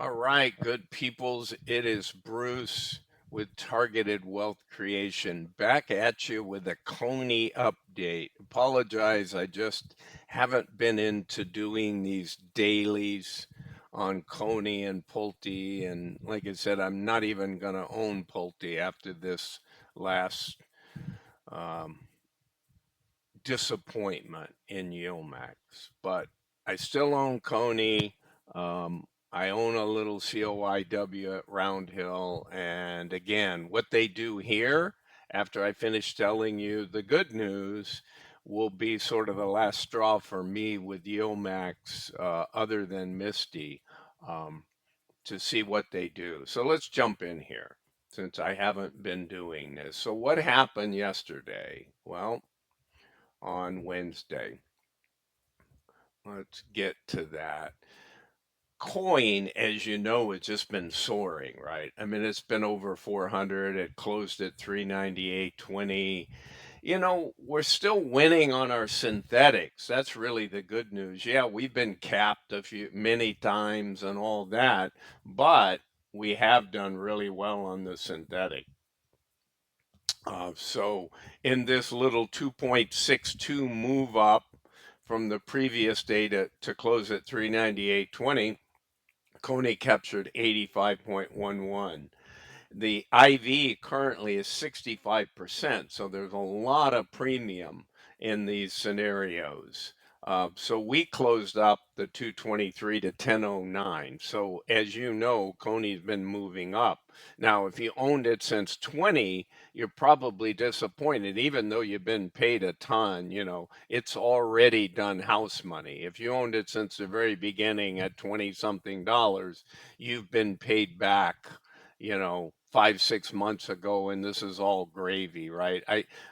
All right, good peoples. It is Bruce with Targeted Wealth Creation back at you with a Cony update. Apologize, I just haven't been into doing these dailies on Cony and Pulte. And like I said, I'm not even going to own Pulte after this last um, disappointment in YieldMax. But I still own Cony. Um, I own a little COYW at Round Hill. And again, what they do here, after I finish telling you the good news, will be sort of the last straw for me with YieldMax, other than Misty, um, to see what they do. So let's jump in here since I haven't been doing this. So what happened yesterday? Well, on Wednesday. Let's get to that. Coin, as you know, has just been soaring, right? I mean, it's been over 400. It closed at 398.20. You know, we're still winning on our synthetics. That's really the good news. Yeah, we've been capped many times and all that, but we have done really well on the synthetic. So in this little 2.62 move up from the previous day to close at 398.20, Coney captured 85.11. The IV currently is 65%, so there's a lot of premium in these scenarios. So we closed up the 223 to 1009. So as you know, Coney's been moving up. Now, if you owned it since 20, you're probably disappointed, even though you've been paid a ton. You know, it's already done house money. If you owned it since the very beginning at 20 something dollars, you've been paid back, you know, 5 6 months ago, and this is all gravy, right?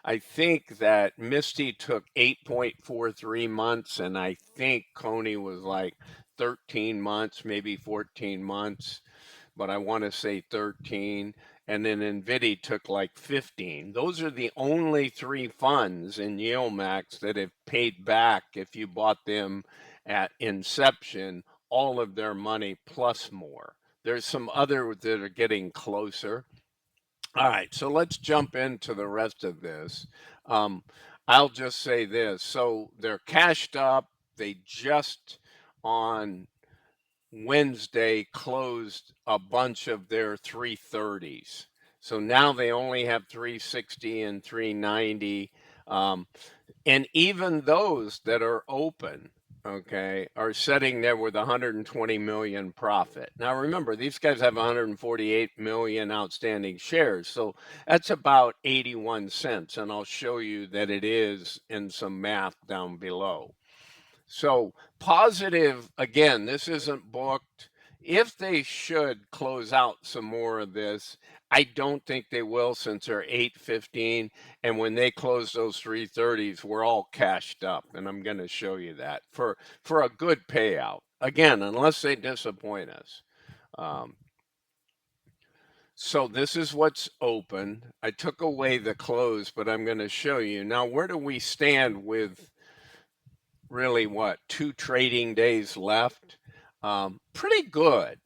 I think that Misty took 8.43 months, and I think Coney was like 13 months, maybe 14 months, but I want to say 13. And then NVIDIA took like 15. Those are the only three funds in YieldMax that have paid back, if you bought them at inception, all of their money plus more. There's some other that are getting closer. All right, so let's jump into the rest of this. Um, I'll just say this. So they're cashed up. They just on Wednesday closed a bunch of their 330s. So now they only have 360 and 390. And even those that are open, okay, are sitting there with 120 million profit. Now remember, these guys have 148 million outstanding shares, so that's about 81 cents, and I'll show you that it is in some math down below. So positive, again, this isn't booked. If they should close out some more of this, I don't think they will, since they're 815. And when they close those 330s, we're all cashed up. And I'm going to show you that for a good payout. Again, unless they disappoint us. Um, so this is what's open. I took away the close, but I'm going to show you. Now, where do we stand with really what, 2 trading days left? Pretty good.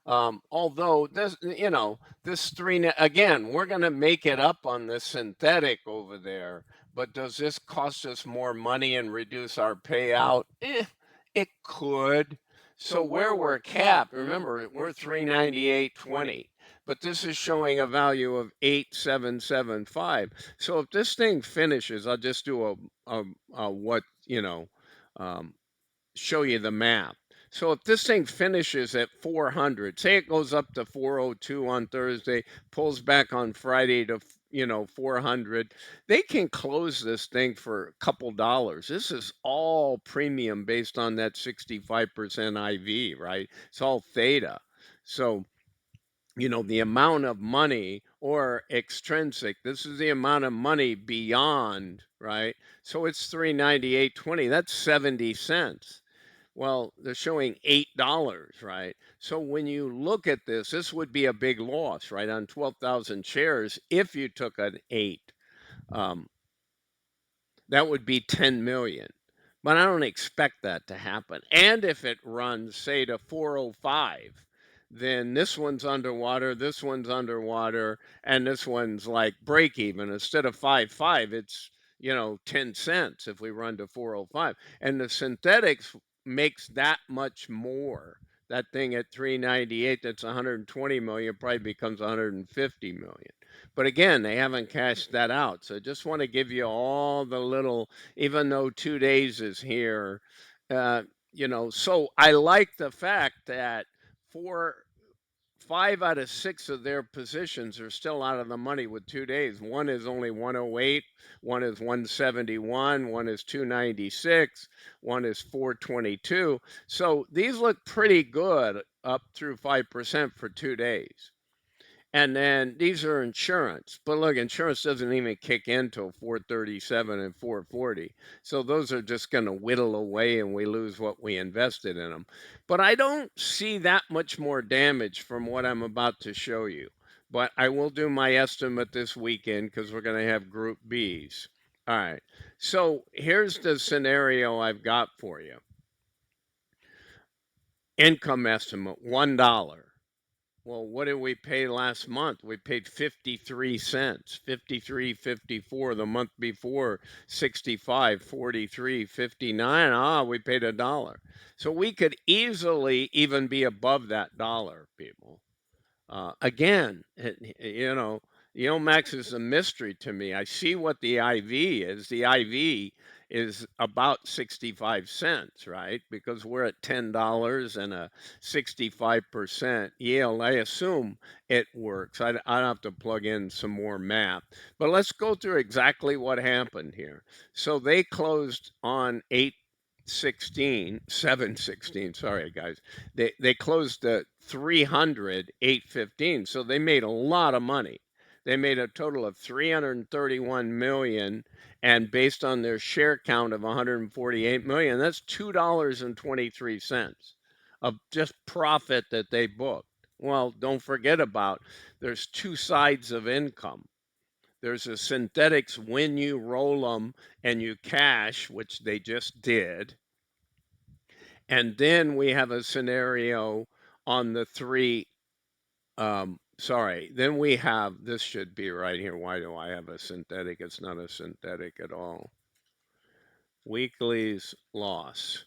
Although this, you know, this again, we're going to make it up on this synthetic over there. But does this cost us more money and reduce our payout? It could. So where we're capped, remember, we're 398.20. But this is showing a value of 8775. So if this thing finishes, I'll just do a what, you know, um, show you the math. So if this thing finishes at 400, say it goes up to 402 on Thursday, pulls back on Friday to, you know, 400, they can close this thing for a couple dollars. This is all premium based on that 65% IV, right? It's all theta. So, you know, the amount of money, or extrinsic, this is the amount of money beyond, right? So it's 398.20, that's 70 cents. Well, they're showing $8, right? So when you look at this, this would be a big loss, right, on 12,000 shares if you took an 8. Um, that would be 10 million. But I don't expect that to happen. And if it runs, say, to 405, then this one's underwater, this one's underwater, and this one's like break even. Instead of 5.5, it's 10 cents if we run to 405. And the synthetics makes that much more. That thing at 398, that's 120 million, probably becomes 150 million. But again, they haven't cashed that out. So just want to give you all the little, even though 2 days is here, uh, so I like the fact that 5 out of 6 of their positions are still out of the money with 2 days. One is only 108, one is 171, one is 296, one is 422. So these look pretty good up through 5% for 2 days. And then these are insurance. But look, insurance doesn't even kick in till 437 and 440. So those are just going to whittle away and we lose what we invested in them. But I don't see that much more damage from what I'm about to show you. But I will do my estimate this weekend because we're going to have Group Bs. All right. So here's the scenario I've got for you. Income estimate $1. Well, what did we pay last month? We paid 53 cents, 53, 54. The month before, 65, 43, 59. We paid $1. So we could easily even be above that dollar, people. Again, Max is a mystery to me. I see what the IV is. The IV is about 65 cents, right? Because we're at $10 and a 65% yield. I assume it works. I don't have to plug in some more math. But let's go through exactly what happened here. So they closed on 716, sorry guys. They closed at 300, 815. So they made a lot of money. They made a total of 331 million, and based on their share count of 148 million, that's $2.23 of just profit that they booked. Well, don't forget about there's two sides of income. There's a synthetics when you roll them and you cash, which they just did. And then we have a scenario on the three. Then we have, this should be right here. Why do I have a synthetic? It's not a synthetic at all. Weekly's loss.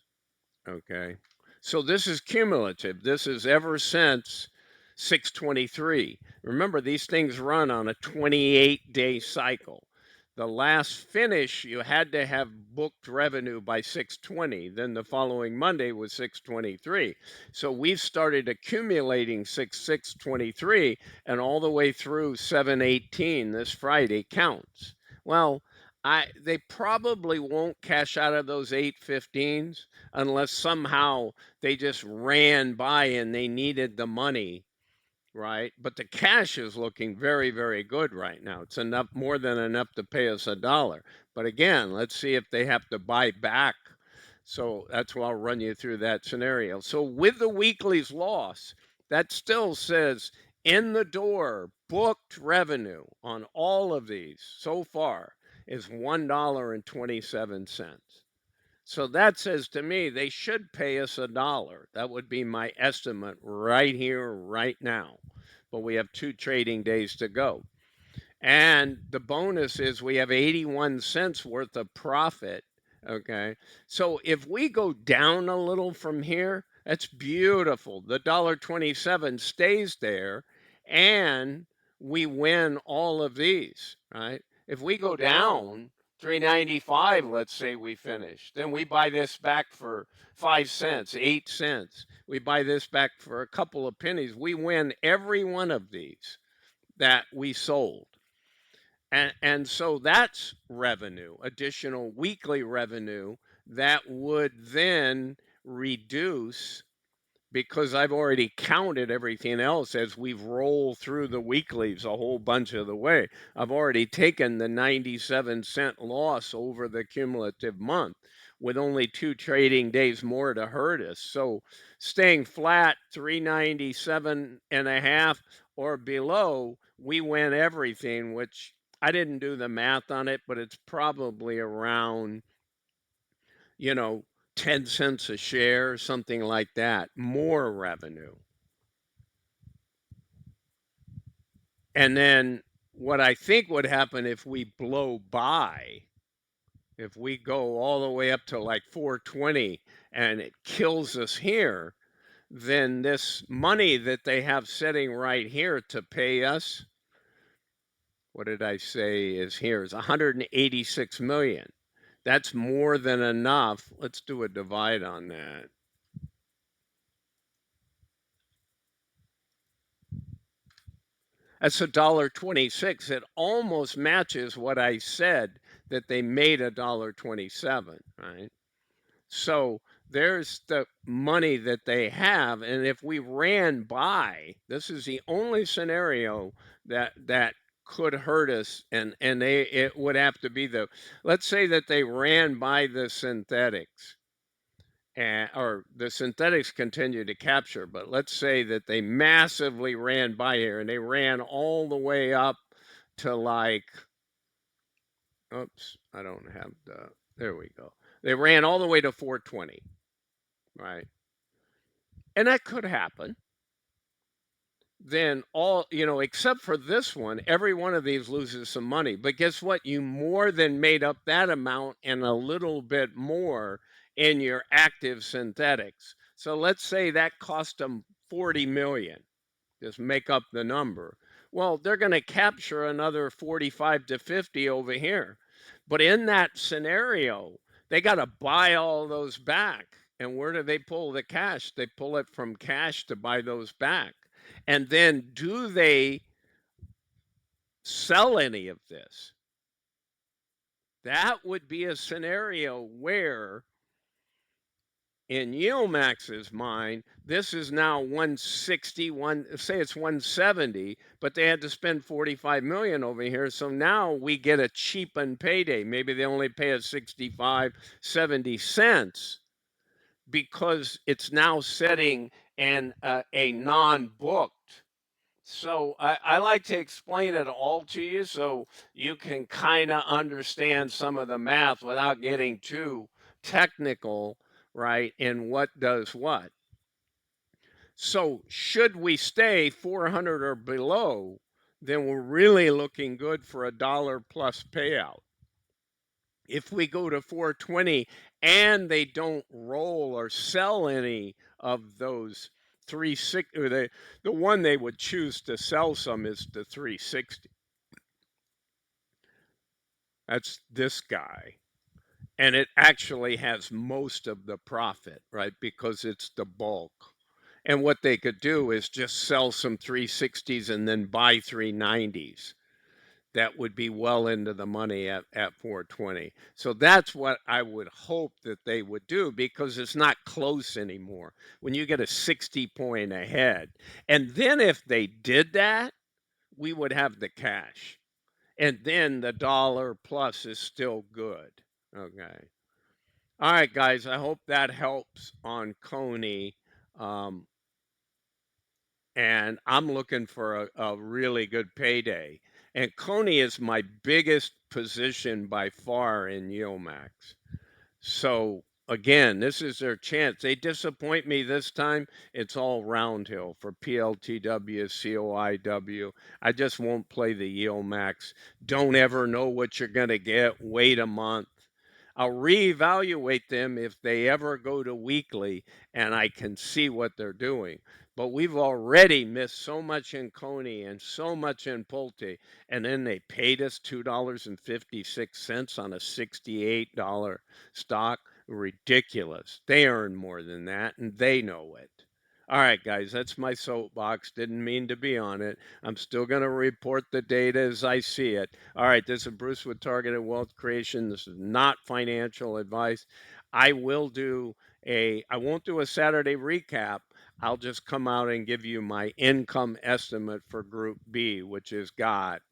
Okay. So this is cumulative. This is ever since 623. Remember, these things run on a 28-day cycle. The last finish, you had to have booked revenue by 620. Then the following Monday was 623. So we've started accumulating 623 and all the way through 718 this Friday counts. Well, they probably won't cash out of those 815s unless somehow they just ran by and they needed the money, right? But the cash is looking very, very good right now. It's enough, more than enough to pay us $1. But again, let's see if they have to buy back. So that's why I'll run you through that scenario. So with the weekly's loss, that still says in the door, booked revenue on all of these so far is $1.27. So that says to me they should pay us $1. That would be my estimate right here, right now. But we have 2 trading days to go. And the bonus is we have 81 cents worth of profit. Okay. So if we go down a little from here, that's beautiful. The $1.27 stays there and we win all of these, right? If we go down 395, let's say we finish, then we buy this back for 5 cents, 8 cents. We buy this back for a couple of pennies. We win every one of these that we sold. And so that's revenue, additional weekly revenue that would then reduce because I've already counted everything else as we've rolled through the weeklies a whole bunch of the way. I've already taken the 97-cent loss over the cumulative month with only 2 trading days more to hurt us. So staying flat 397 and a half or below, we win everything, which I didn't do the math on it, but it's probably around, you know, 10 cents a share, something like that, more revenue. And then what I think would happen if we blow by, if we go all the way up to like 420 and it kills us here, then this money that they have sitting right here to pay us, what did I say is here, is 186 million. That's more than enough. Let's do a divide on that. That's $1.26. It almost matches what I said that they made $1.27, right? So there's the money that they have, and if we ran by, this is the only scenario that could hurt us, and it would have to be the, let's say that they ran by the synthetics, and or the synthetics continue to capture, but let's say that they massively ran by here and they ran all the way up to like, oops, I don't have the, there we go. They ran all the way to 420, right? And that could happen. Then all, except for this one, every one of these loses some money. But guess what? You more than made up that amount and a little bit more in your active synthetics. So let's say that cost them 40 million. Just make up the number. Well, they're going to capture another 45 to 50 over here. But in that scenario, they got to buy all those back. And where do they pull the cash? They pull it from cash to buy those back. And then do they sell any of this? That would be a scenario where, in YieldMax's mind, this is now 161, say it's 170, but they had to spend 45 million over here. So now we get a cheapened payday. Maybe they only pay us 65, 70 cents because it's now setting a non-booked. So I like to explain it all to you so you can kind of understand some of the math without getting too technical, right? And what does what. So should we stay 400 or below, then we're really looking good for $1 plus payout. If we go to 420 and they don't roll or sell any of those 360, or the one they would choose to sell some is the 360. That's this guy. And it actually has most of the profit, right? Because it's the bulk. And what they could do is just sell some 360s and then buy 390s. That would be well into the money at 420. So that's what I would hope that they would do because it's not close anymore. When you get a 60 point ahead. And then if they did that, we would have the cash. And then the dollar plus is still good. Okay. All right, guys. I hope that helps on Cony. Um, and I'm looking for a really good payday. And Cony is my biggest position by far in YieldMax. So again, this is their chance. They disappoint me this time. It's all roundhill for PLTW, COIW. I just won't play the YieldMax. Don't ever know what you're going to get. Wait a month. I'll reevaluate them if they ever go to weekly and I can see what they're doing. But we've already missed so much in Cony and so much in Pulte. And then they paid us $2.56 on a $68 stock. Ridiculous. They earn more than that and they know it. All right, guys, that's my soapbox. Didn't mean to be on it. I'm still going to report the data as I see it. All right, this is Bruce with Targeted Wealth Creation. This is not financial advice. I won't do a Saturday recap. I'll just come out and give you my income estimate for Group B, which has got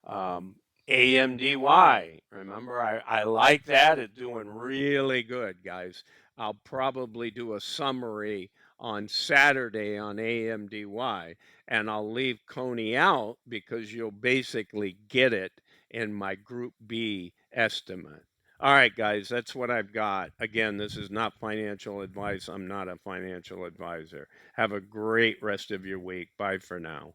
um, AMDY. Remember, I like that. It's doing really good, guys. I'll probably do a summary on Saturday on AMDY, and I'll leave Cony out because you'll basically get it in my Group B estimate. All right, guys, that's what I've got. Again, this is not financial advice. I'm not a financial advisor. Have a great rest of your week. Bye for now.